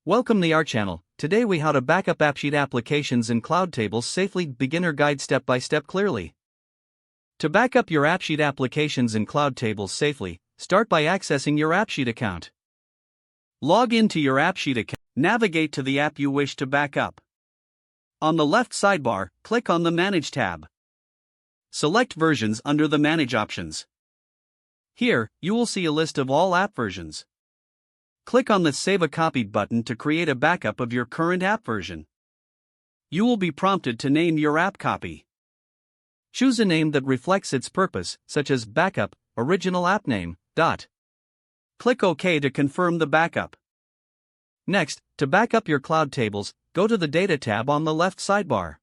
Welcome to our channel. Today we how to backup AppSheet applications in cloud tables safely. Beginner guide step by step clearly. To backup your AppSheet applications in cloud tables safely, start by accessing your AppSheet account. Log into your AppSheet account. Navigate to the app you wish to backup. On the left sidebar, click on the Manage tab. Select Versions under the Manage options. Here, you will see a list of all app versions. Click on the Save a Copy button to create a backup of your current app version. You will be prompted to name your app copy. Choose a name that reflects its purpose, such as Backup, Original App Name. Click OK to confirm the backup. Next, to backup your cloud tables, go to the Data tab on the left sidebar.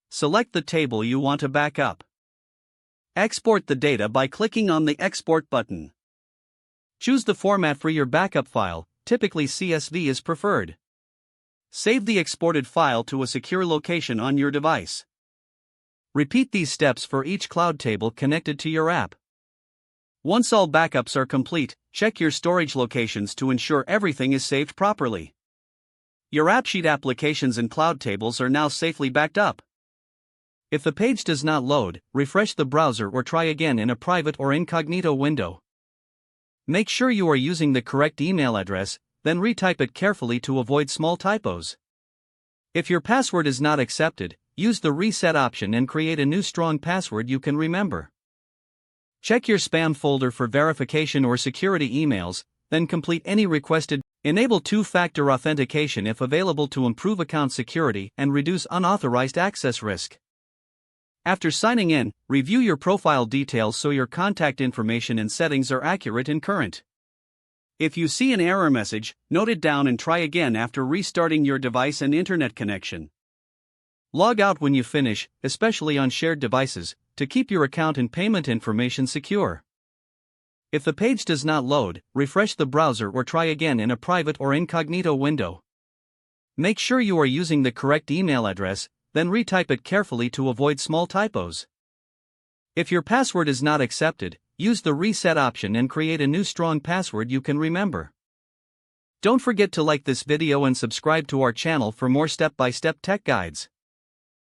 Select the table you want to backup. Export the data by clicking on the Export button. Choose the format for your backup file, typically CSV is preferred. Save the exported file to a secure location on your device. Repeat these steps for each cloud table connected to your app. Once all backups are complete, check your storage locations to ensure everything is saved properly. Your AppSheet applications and cloud tables are now safely backed up. If the page does not load, refresh the browser or try again in a private or incognito window. Make sure you are using the correct email address, then retype it carefully to avoid small typos. If your password is not accepted, use the reset option and create a new strong password you can remember. Check your spam folder for verification or security emails, then complete any requested. Enable two-factor authentication if available to improve account security and reduce unauthorized access risk. After signing in, review your profile details so your contact information and settings are accurate and current. If you see an error message, note it down and try again after restarting your device and internet connection. Log out when you finish, especially on shared devices, to keep your account and payment information secure. If the page does not load, refresh the browser or try again in a private or incognito window. Make sure you are using the correct email address, then retype it carefully to avoid small typos. If your password is not accepted, use the reset option and create a new strong password you can remember. Don't forget to like this video and subscribe to our channel for more step-by-step tech guides.